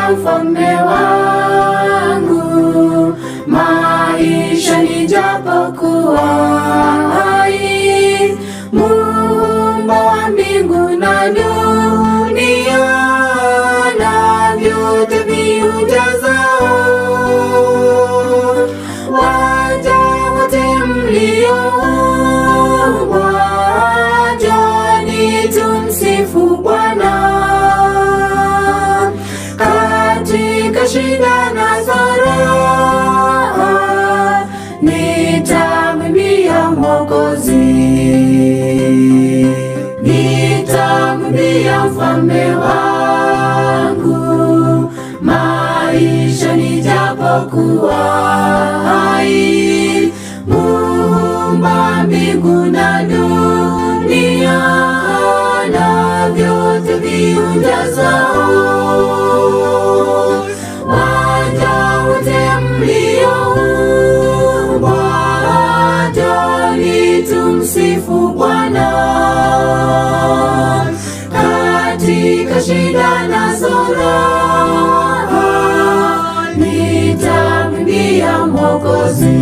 nitamwimbia mfalme wangu, maisha nijapokuwa hai. Muumba wa mbingu na dunia na vyote viujazao, waja wote mlioumbwa, njoni tumsifu Bwana. Katika shida na raha, nitamwimbia Mwokozi, nitamwimbia mfalme wangu, maisha nijapokuwa hai. Muumba wa mbingu na dunia na vyote viujazao, waja wote mlioumbwa, njoni tumsifu Bwana. Katika shida na raha, nitamwimbia Mwokozi.